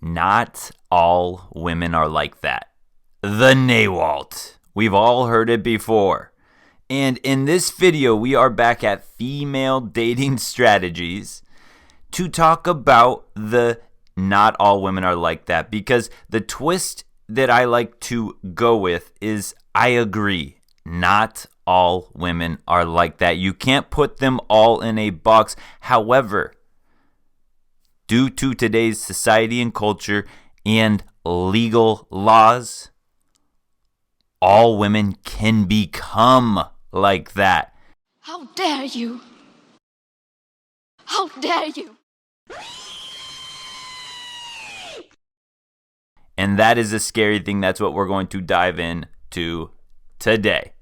Not all women are like that. The NAWALT. We've all heard it before. And in this video, we are back at female dating strategies to talk about the not all women are like that. Because the twist that I like to go with is I agree. Not all women are like that. You can't put them all in a box. However, due to today's society and culture and legal laws, all women can become like that. How dare you? How dare you? And that is a scary thing. That's what we're going to dive into today.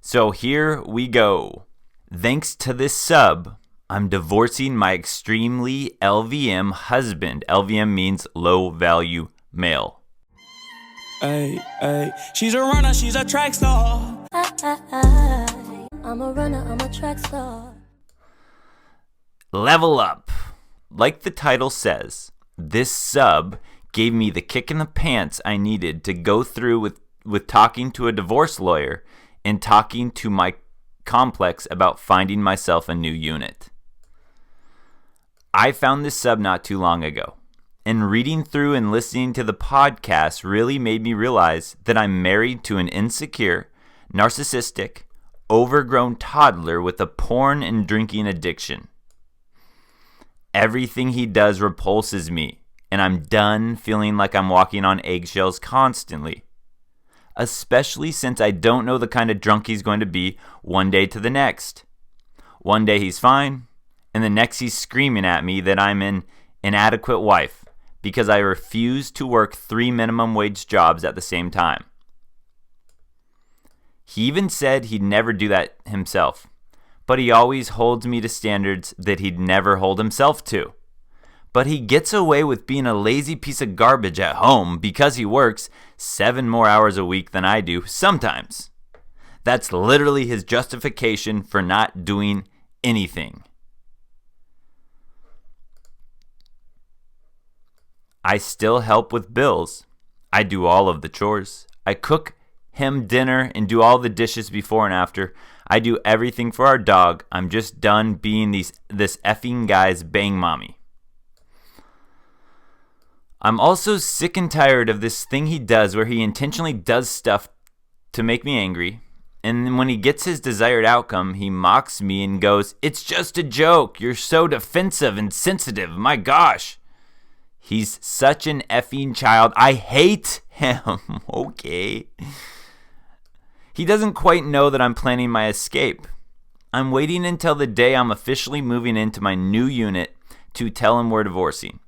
So here we go. Thanks to this sub, I'm divorcing my extremely LVM husband. LVM means low value male. Ay, ay. She's a runner, she's a track star. I'm a runner, I'm a track star. Level up. Like the title says, this sub gave me the kick in the pants I needed to go through with talking to a divorce lawyer and talking to my complex about finding myself a new unit. I found this sub not too long ago, and reading through and listening to the podcast really made me realize that I'm married to an insecure, narcissistic, overgrown toddler with a porn and drinking addiction. Everything he does repulses me, and I'm done feeling like I'm walking on eggshells constantly. Especially since I don't know the kind of drunk he's going to be one day to the next. One day he's fine, and the next he's screaming at me that I'm an inadequate wife because I refuse to work 3 minimum wage jobs at the same time. He even said he'd never do that himself, but he always holds me to standards that he'd never hold himself to. But he gets away with being a lazy piece of garbage at home because he works 7 more hours a week than I do sometimes. That's literally his justification for not doing anything. I still help with bills. I do all of the chores. I cook him dinner and do all the dishes before and after. I do everything for our dog. I'm just done being this effing guy's bang mommy. I'm also sick and tired of this thing he does where he intentionally does stuff to make me angry. And then when he gets his desired outcome, he mocks me and goes, "It's just a joke. You're so defensive and sensitive. My gosh." He's such an effing child. I hate him. Okay. He doesn't quite know that I'm planning my escape. I'm waiting until the day I'm officially moving into my new unit to tell him we're divorcing.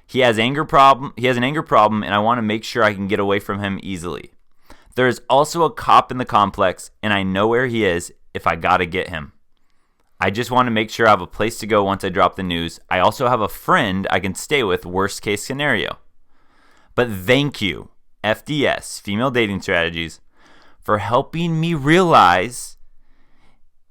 He has an anger problem, and I want to make sure I can get away from him easily. There is also a cop in the complex, and I know where he is if I gotta get him. I just want to make sure I have a place to go once I drop the news. I also have a friend I can stay with, worst case scenario. But thank you, FDS, Female Dating Strategies, for helping me realize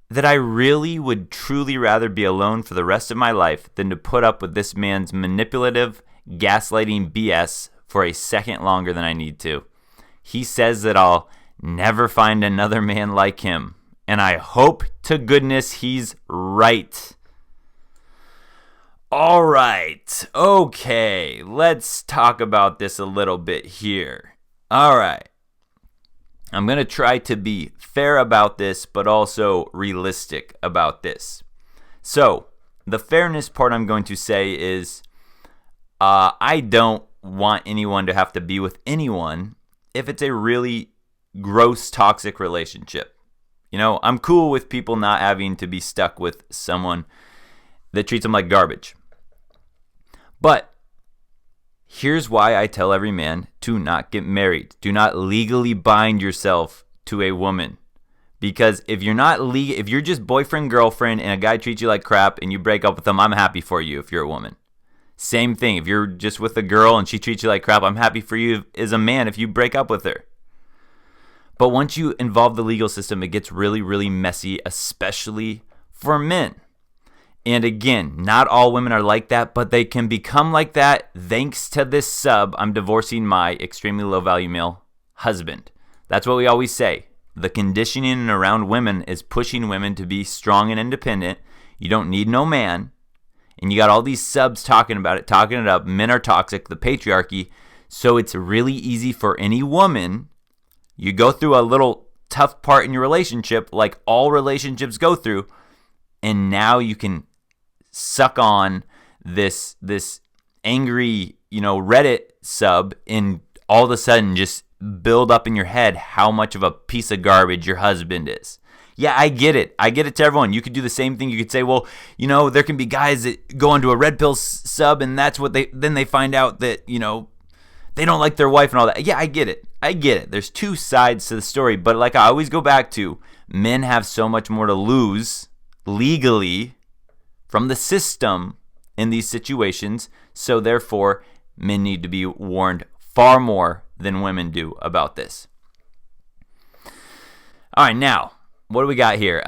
that I really would truly rather be alone for the rest of my life than to put up with this man's manipulative, gaslighting BS for a second longer than I need to. He says that I'll never find another man like him, and I hope to goodness he's right. All right, okay, let's talk about this a little bit here. All right. I'm going to try to be fair about this, but also realistic about this. So, the fairness part I'm going to say is I don't want anyone to have to be with anyone if it's a really gross, toxic relationship. You know, I'm cool with people not having to be stuck with someone that treats them like garbage. But here's why I tell every man to not get married. Do not legally bind yourself to a woman. Because if you're just boyfriend, girlfriend, and a guy treats you like crap and you break up with them, I'm happy for you if you're a woman. Same thing. If you're just with a girl and she treats you like crap, I'm happy for you as a man if you break up with her. But once you involve the legal system, it gets really, really messy, especially for men. And again, not all women are like that, but they can become like that thanks to this sub. I'm divorcing my extremely low value male husband. That's what we always say. The conditioning around women is pushing women to be strong and independent. You don't need no man. And you got all these subs talking about it, talking it up. Men are toxic, the patriarchy. So it's really easy for any woman. You go through a little tough part in your relationship, like all relationships go through, and now you can suck on this angry, Reddit sub, and all of a sudden just build up in your head how much of a piece of garbage your husband is. Yeah, I get it. I get it to everyone. You could do the same thing. You could say, well, there can be guys that go onto a red pill sub, and that's what they find out that, they don't like their wife and all that. Yeah, I get it. There's two sides to the story, but like I always go back to, men have so much more to lose legally from the system in these situations, so therefore men need to be warned far more than women do about this. All right, now, what do we got here?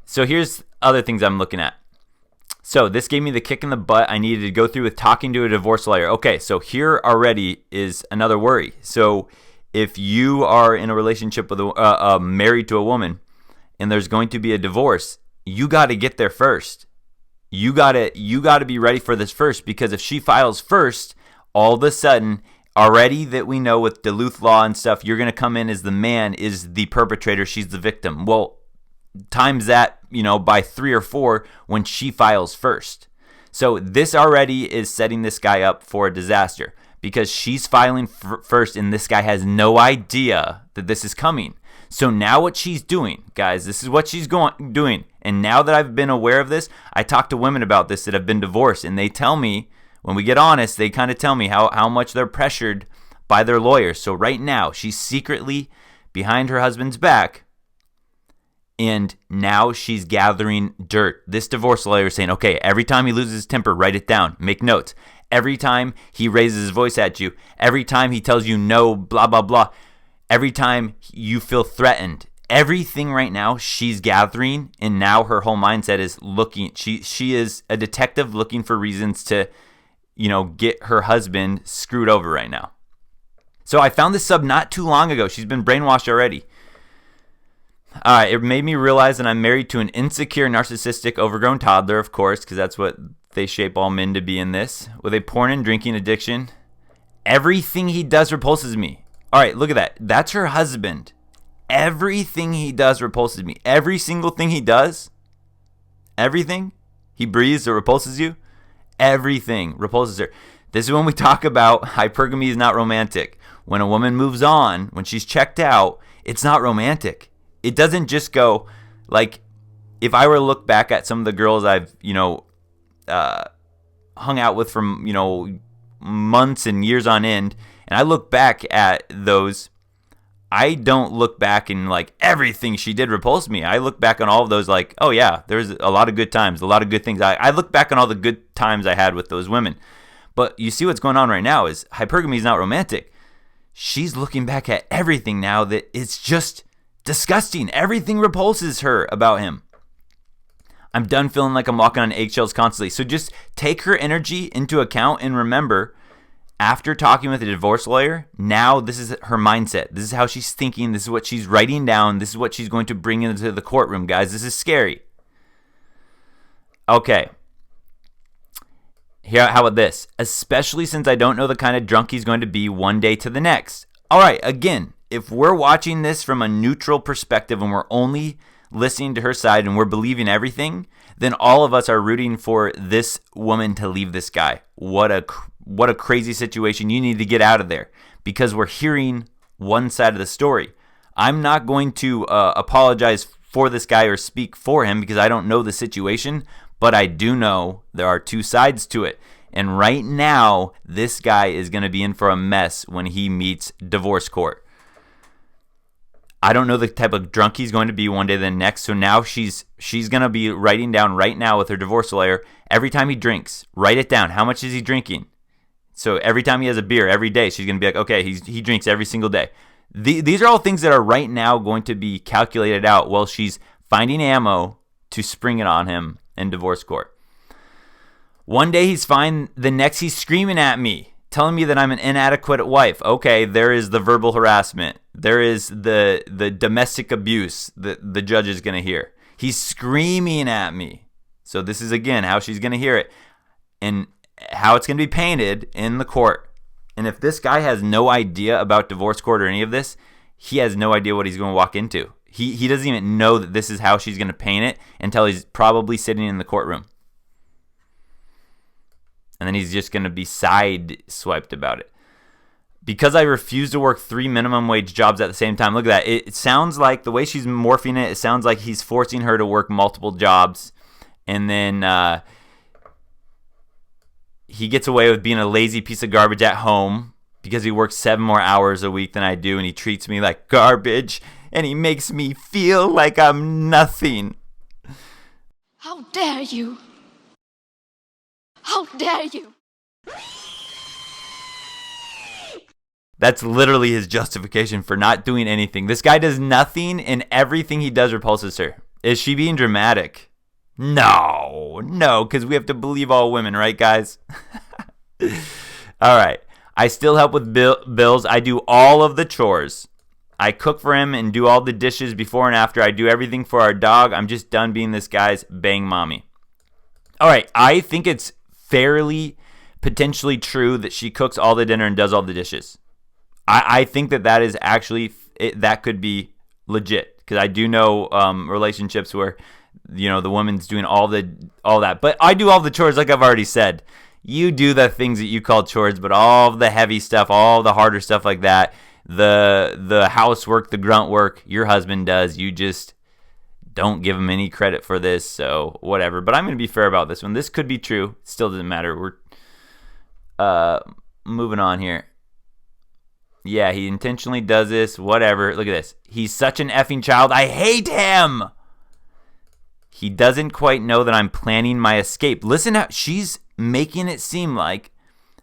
So here's other things I'm looking at. So this gave me the kick in the butt I needed to go through with talking to a divorce lawyer. Okay, so here already is another worry. So if you are in a relationship with married to a woman and there's going to be a divorce, you got to get there first. You got to be ready for this first, because if she files first, all of a sudden, already that we know with Duluth law and stuff, you're going to come in as the man is the perpetrator, she's the victim. Well, times that, by 3 or 4 when she files first. So this already is setting this guy up for a disaster, because she's filing first and this guy has no idea that this is coming. So now what she's doing, guys, this is what she's doing. And now that I've been aware of this, I talk to women about this that have been divorced, and they tell me, when we get honest, they kind of tell me how much they're pressured by their lawyers. So right now, she's secretly behind her husband's back, and now she's gathering dirt. This divorce lawyer is saying, okay, every time he loses his temper, write it down, make notes. Every time he raises his voice at you, every time he tells you no, blah, blah, blah, every time you feel threatened, everything right now she's gathering, and now her whole mindset is looking. She is a detective looking for reasons to, get her husband screwed over right now. So I found this sub not too long ago. She's been brainwashed already. It made me realize that I'm married to an insecure, narcissistic, overgrown toddler, of course, because that's what they shape all men to be in this, with a porn and drinking addiction. Everything he does repulses me. All right, look at that. That's her husband. Everything he does repulses me. Every single thing he does, everything he breathes that repulses you, everything repulses her. This is when we talk about hypergamy is not romantic. When a woman moves on, when she's checked out, it's not romantic. It doesn't just go, like, if I were to look back at some of the girls I've, hung out with from, months and years on end, and I look back at those, I don't look back and like everything she did repulsed me. I look back on all of those like, oh yeah, there's a lot of good times, a lot of good things. I look back on all the good times I had with those women. But you see what's going on right now is hypergamy is not romantic. She's looking back at everything now that it's just disgusting. Everything repulses her about him. I'm done feeling like I'm walking on eggshells constantly. So just take her energy into account and remember, after talking with a divorce lawyer, now this is her mindset. This is how she's thinking. This is what she's writing down. This is what she's going to bring into the courtroom, guys. This is scary. Okay. Here, how about this? Especially since I don't know the kind of drunk he's going to be one day to the next. All right, again, if we're watching this from a neutral perspective and we're only listening to her side and we're believing everything, then all of us are rooting for this woman to leave this guy. What a crazy situation. You need to get out of there, because we're hearing one side of the story. I'm not going to apologize for this guy or speak for him because I don't know the situation, but I do know there are two sides to it. And right now, this guy is going to be in for a mess when he meets divorce court. I don't know the type of drunk he's going to be one day to the next. So now she's going to be writing down right now with her divorce lawyer, every time he drinks, write it down. How much is he drinking? So every time he has a beer, every day, she's going to be like, okay, he drinks every single day. These are all things that are right now going to be calculated out while she's finding ammo to spring it on him in divorce court. One day he's fine. The next he's screaming at me, telling me that I'm an inadequate wife. Okay, there is the verbal harassment. There is the domestic abuse that the judge is going to hear. He's screaming at me. So this is, again, how she's going to hear it and how it's going to be painted in the court. And if this guy has no idea about divorce court or any of this, he has no idea what he's going to walk into. He doesn't even know that this is how she's going to paint it until he's probably sitting in the courtroom. And then he's just going to be side-swiped about it. Because I refuse to work 3 minimum wage jobs at the same time. Look at that. It sounds like, the way she's morphing it, it sounds like he's forcing her to work multiple jobs. And then he gets away with being a lazy piece of garbage at home because he works 7 more hours a week than I do. And he treats me like garbage. And he makes me feel like I'm nothing. How dare you? How dare you? That's literally his justification for not doing anything. This guy does nothing, and everything he does repulses her. Is she being dramatic? No, because we have to believe all women, right, guys? All right. I still help with bills. I do all of the chores. I cook for him and do all the dishes before and after. I do everything for our dog. I'm just done being this guy's bang mommy. All right. I think it's fairly potentially true that she cooks all the dinner and does all the dishes. I think that is actually, that could be legit, because I do know relationships where, you know, the woman's doing all that. But I do all the chores, like I've already said. You do the things that you call chores, but all the heavy stuff, all the harder stuff like that, the housework, the grunt work, your husband does. You just don't give him any credit for this, so whatever. But I'm going to be fair about this one. This could be true. Still doesn't matter. We're moving on here. Yeah, he intentionally does this, whatever. Look at this. He's such an effing child. I hate him. He doesn't quite know that I'm planning my escape. Listen how she's making it seem like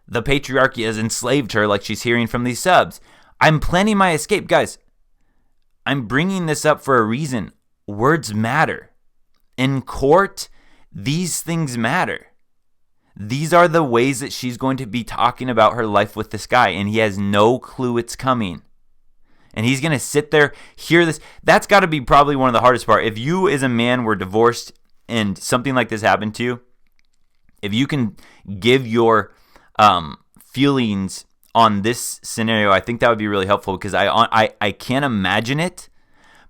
the patriarchy has enslaved her, like she's hearing from these subs. I'm planning my escape. Guys, I'm bringing this up for a reason. Words matter. In court, these things matter. These are the ways that she's going to be talking about her life with this guy, and he has no clue it's coming. And he's going to sit there, hear this. That's got to be probably one of the hardest part. If you as a man were divorced and something like this happened to you, if you can give your feelings on this scenario, I think that would be really helpful, because I can't imagine it,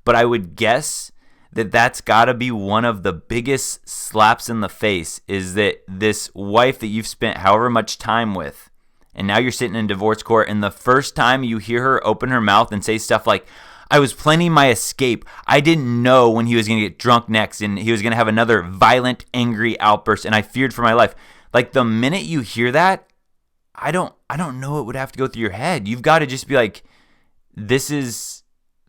but I would guess that's got to be one of the biggest slaps in the face, is that this wife that you've spent however much time with, and now you're sitting in divorce court, and the first time you hear her open her mouth and say stuff like, I was planning my escape. I didn't know when he was going to get drunk next, and he was going to have another violent, angry outburst, and I feared for my life. Like, the minute you hear that, I don't know what would have to go through your head. You've got to just be like, this is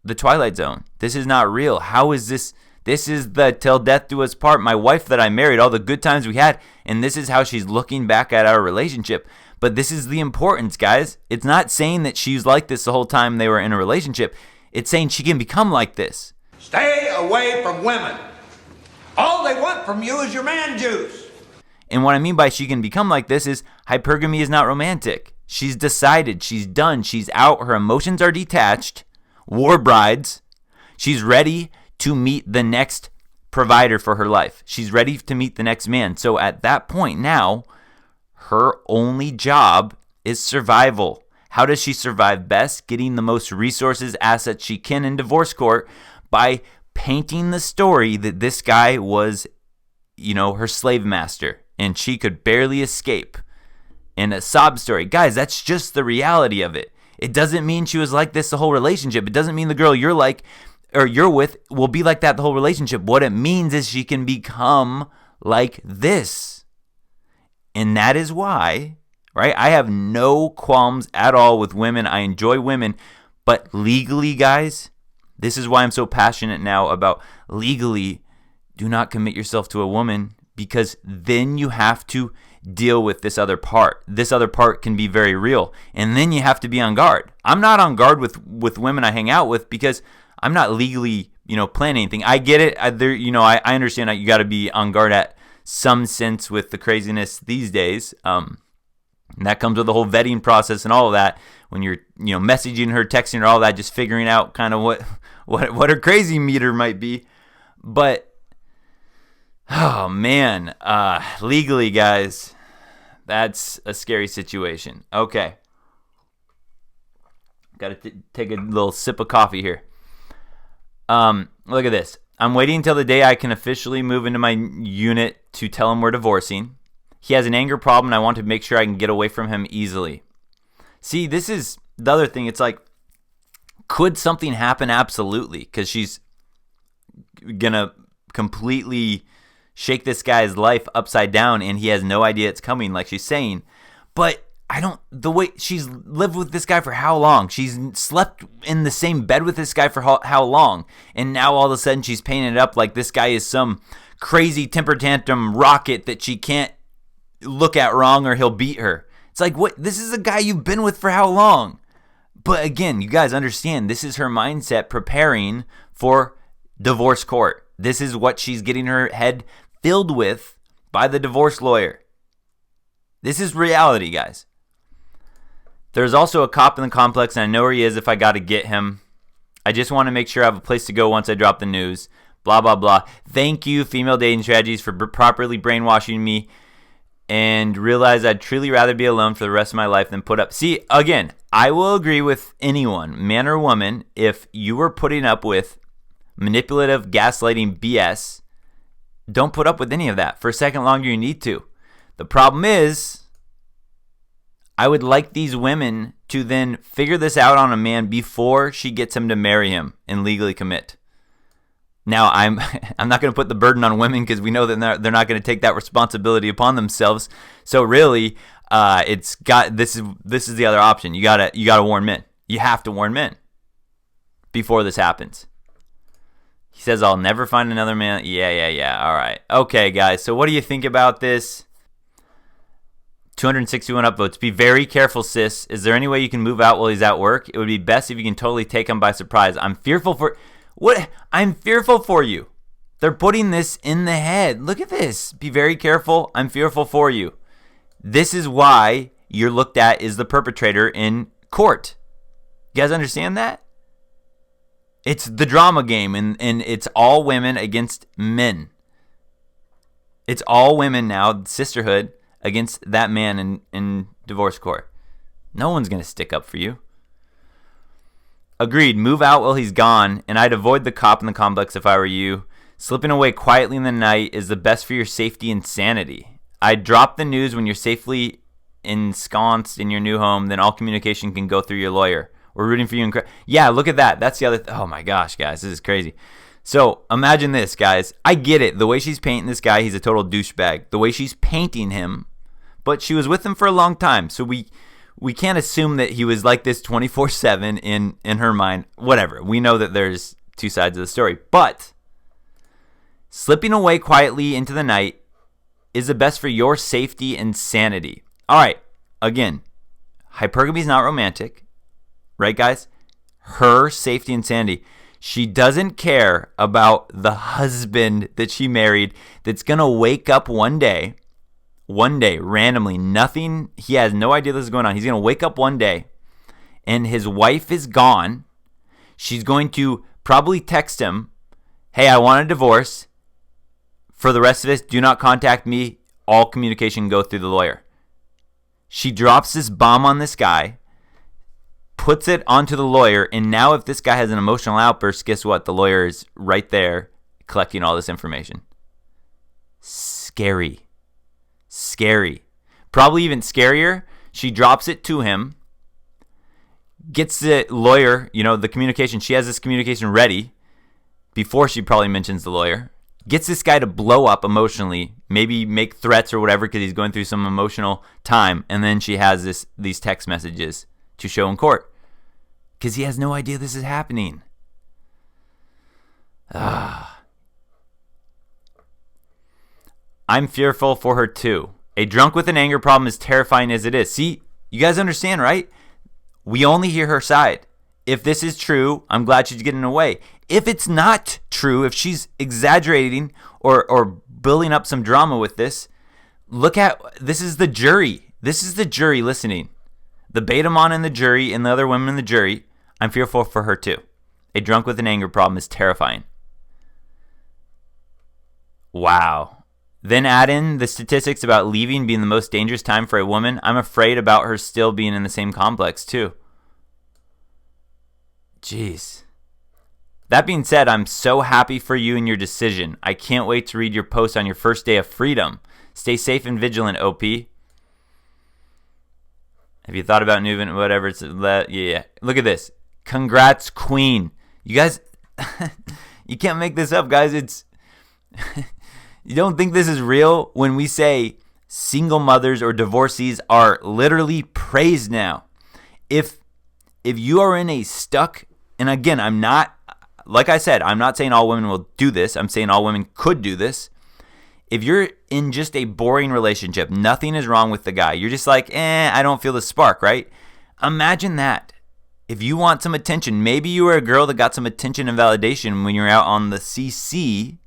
the Twilight Zone. This is not real. How is this? This is the till death do us part. My wife that I married, all the good times we had, and this is how she's looking back at our relationship. But this is the importance, guys. It's not saying that she's like this the whole time they were in a relationship. It's saying she can become like this. Stay away from women. All they want from you is your man juice. And what I mean by she can become like this is hypergamy is not romantic. She's decided. She's done. She's out. Her emotions are detached. War brides. She's ready to meet the next provider for her life. She's ready to meet the next man. So at that point now, her only job is survival. How does she survive best? Getting the most resources, assets she can in divorce court by painting the story that this guy was, her slave master, and she could barely escape. In a sob story. Guys, that's just the reality of it. It doesn't mean she was like this the whole relationship. It doesn't mean the girl you're with will be like that the whole relationship. What it means is she can become like this. And that is why, right? I have no qualms at all with women. I enjoy women. But legally, guys, this is why I'm so passionate now about legally, do not commit yourself to a woman, because then you have to deal with this other part. This other part can be very real. And then you have to be on guard. I'm not on guard with women I hang out with because I'm not legally, planning anything. I get it. I understand that you got to be on guard at some sense with the craziness these days. And that comes with the whole vetting process and all of that. When you're, messaging her, texting her, all that, just figuring out kind of what her crazy meter might be. But, oh man, legally, guys, that's a scary situation. Okay. Got to take a little sip of coffee here. Look at this. I'm waiting until the day I can officially move into my unit to tell him we're divorcing. He has an anger problem, and I want to make sure I can get away from him easily. See, this is the other thing. It's like, could something happen? Absolutely, because she's going to completely shake this guy's life upside down, and he has no idea it's coming, like she's saying. But the way she's lived with this guy for how long? She's slept in the same bed with this guy for how long? And now all of a sudden she's painting it up like this guy is some crazy temper tantrum rocket that she can't look at wrong or he'll beat her. It's like, what? This is a guy you've been with for how long? But again, you guys understand, this is her mindset preparing for divorce court. This is what she's getting her head filled with by the divorce lawyer. This is reality, guys. There's also a cop in the complex, and I know where he is if I got to get him. I just want to make sure I have a place to go once I drop the news. Blah, blah, blah. Thank you, Female Dating Strategies, for properly brainwashing me and realize I'd truly rather be alone for the rest of my life than put up. See, again, I will agree with anyone, man or woman, if you were putting up with manipulative, gaslighting BS, don't put up with any of that for a second longer you need to. The problem is, I would like these women to then figure this out on a man before she gets him to marry him and legally commit. Now, I'm not going to put the burden on women because we know that they're not going to take that responsibility upon themselves. So really, this is the other option. You gotta warn men. You have to warn men before this happens. He says, I'll never find another man. Yeah. All right. Okay, guys. So what do you think about this? 261 upvotes. Be very careful, sis. Is there any way you can move out while he's at work? It would be best if you can totally take him by surprise. I'm fearful for... What? I'm fearful for you. They're putting this in the head. Look at this. Be very careful. I'm fearful for you. This is why you're looked at as the perpetrator in court. You guys understand that? It's the drama game, and it's all women against men. It's all women now, sisterhood, against that man in divorce court. No one's going to stick up for you. Agreed. Move out while he's gone, and I'd avoid the cop in the complex if I were you. Slipping away quietly in the night is the best for your safety and sanity. I'd drop the news when you're safely ensconced in your new home, then all communication can go through your lawyer. We're rooting for you. Yeah, look at that. That's the other... Oh my gosh, guys. This is crazy. So imagine this, guys. I get it. The way she's painting this guy, he's a total douchebag. The way she's painting him, but she was with him for a long time. So we can't assume that he was like this 24/7 in her mind. Whatever. We know that there's two sides of the story. But slipping away quietly into the night is the best for your safety and sanity. All right. Again, hypergamy is not romantic. Right, guys? Her safety and sanity. She doesn't care about the husband that she married that's going to wake up one day, randomly, nothing, he has no idea this is going on. He's going to wake up one day and his wife is gone. She's going to probably text him, hey, I want a divorce. For the rest of this, do not contact me. All communication go through the lawyer. She drops this bomb on this guy, puts it onto the lawyer, and now if this guy has an emotional outburst, guess what? The lawyer is right there collecting all this information. Scary. Probably even scarier, she drops it to him, gets the lawyer, the communication. She has this communication ready before she probably mentions the lawyer. Gets this guy to blow up emotionally, maybe make threats or whatever because he's going through some emotional time, and then she has these text messages to show in court because he has no idea this is happening. I'm fearful for her too. A drunk with an anger problem is terrifying as it is. See, you guys understand, right? We only hear her side. If this is true, I'm glad she's getting away. If it's not true, if she's exaggerating or building up some drama with this. Look at, this is the jury. This is the jury listening. The Betamon and the jury and the other women in the jury. I'm fearful for her too. A drunk with an anger problem is terrifying. Wow. Then add in the statistics about leaving being the most dangerous time for a woman. I'm afraid about her still being in the same complex too. Jeez. That being said, I'm so happy for you and your decision. I can't wait to read your post on your first day of freedom. Stay safe and vigilant, OP. Have you thought about moving? Whatever. Yeah. Look at this. Congrats, Queen. You guys, you can't make this up, guys. It's you don't think this is real when we say single mothers or divorcees are literally praised now. If you are in a stuck, and again, I'm not, like I said, I'm not saying all women will do this. I'm saying all women could do this. If you're in just a boring relationship, nothing is wrong with the guy. You're just like, I don't feel the spark, right? Imagine that. If you want some attention, maybe you were a girl that got some attention and validation when you're out on the CC.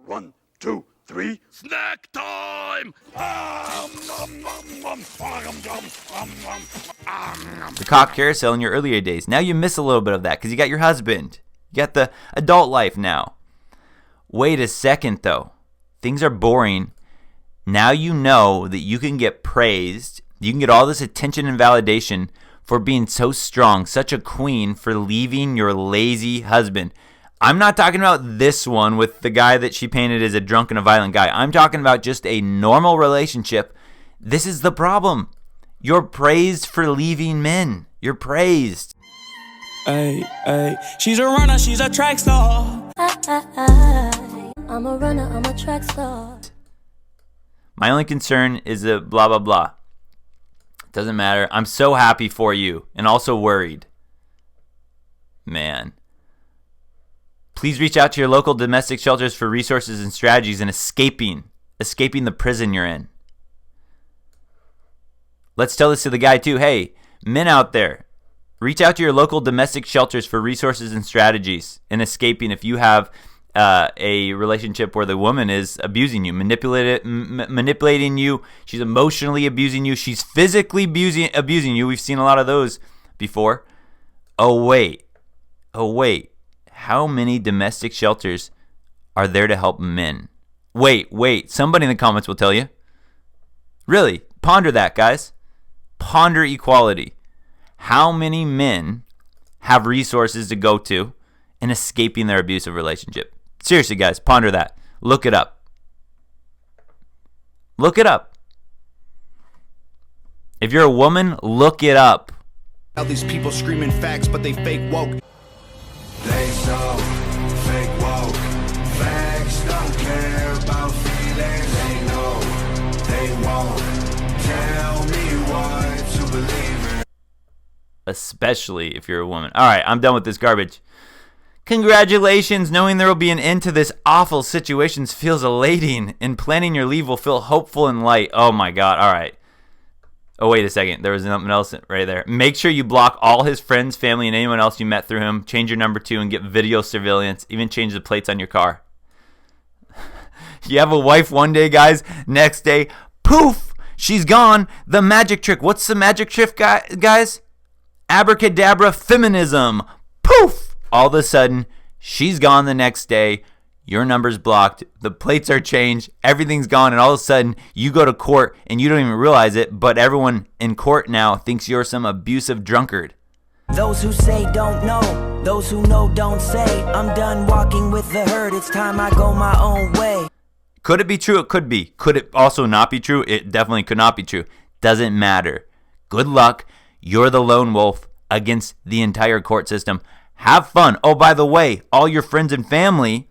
One, two, three. Snack time! The cock carousel in your earlier days. Now you miss a little bit of that because you got your husband. You got the adult life now. Wait a second, though. Things are boring. Now you know that you can get praised. You can get all this attention and validation for being so strong, such a queen, for leaving your lazy husband. I'm not talking about this one with the guy that she painted as a drunk and a violent guy. I'm talking about just a normal relationship. This is the problem. You're praised for leaving men. You're praised. Ay, ay. She's a runner, she's a track star. I'm a runner, I'm a track star. My only concern is the blah, blah, blah. Doesn't matter. I'm so happy for you and also worried. Man. Please reach out to your local domestic shelters for resources and strategies in escaping the prison you're in. Let's tell this to the guy too. Hey, men out there, reach out to your local domestic shelters for resources and strategies in escaping if you have a relationship where the woman is abusing you, manipulating you. She's emotionally abusing you. She's physically abusing you. We've seen a lot of those before. Oh, wait. How many domestic shelters are there to help men? Wait. Somebody in the comments will tell you. Really, ponder that, guys. Ponder equality. How many men have resources to go to in escaping their abusive relationship? Seriously, guys, ponder that. Look it up. Look it up. If you're a woman, look it up. All these people screaming facts, but they fake woke. They so fake woke. Facts don't care about feelings. They know they won't tell me what to believe in. Especially if you're a woman. All right, I'm done with this garbage. Congratulations, knowing there will be an end to this awful situation feels elating, and planning your leave will feel hopeful and light. Oh my God, all right. Oh, wait a second, there was something else right there. Make sure you block all his friends, family, and anyone else you met through him. Change your number 2 and get video surveillance. Even change the plates on your car. You have a wife one day, guys. Next day, poof, she's gone. The magic trick. What's the magic trick, guys? Abracadabra feminism. Poof. All of a sudden, she's gone the next day. Your number's blocked. The plates are changed. Everything's gone. And all of a sudden, you go to court and you don't even realize it. But everyone in court now thinks you're some abusive drunkard. Those who say don't know. Those who know don't say. I'm done walking with the herd. It's time I go my own way. Could it be true? It could be. Could it also not be true? It definitely could not be true. Doesn't matter. Good luck. You're the lone wolf against the entire court system. Have fun. Oh, by the way, all your friends and family,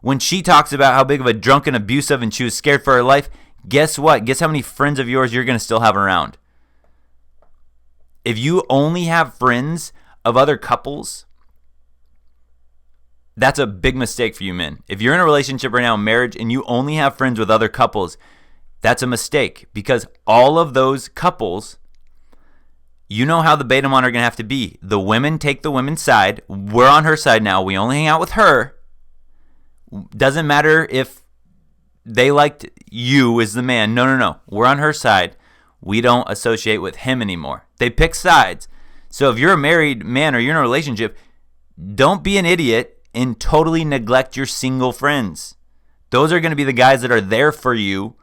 when she talks about how big of a drunk and abusive and she was scared for her life, guess what? Guess how many friends of yours you're going to still have around? If you only have friends of other couples, that's a big mistake for you men. If you're in a relationship right now, marriage, and you only have friends with other couples, that's a mistake, because all of those couples you know how the beta mon are going to have to be. The women take the women's side. We're on her side now. We only hang out with her. Doesn't matter if they liked you as the man. No. We're on her side. We don't associate with him anymore. They pick sides. So if you're a married man or you're in a relationship, don't be an idiot and totally neglect your single friends. Those are going to be the guys that are there for you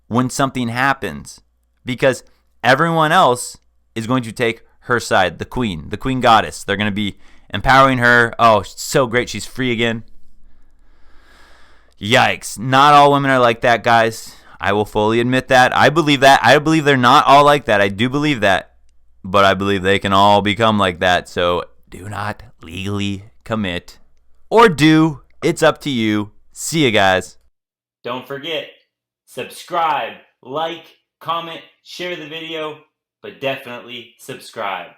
when something happens, because everyone else is going to take her side, the queen goddess. They're going to be empowering her. Oh, so great, she's free again. Yikes. Not all women are like that, guys. I will fully admit that. I believe that. I believe they're not all like that. I do believe that. But I believe they can all become like that. So do not legally commit. Or do. It's up to you. See you guys. Don't forget, subscribe, like, comment, share the video, but definitely subscribe.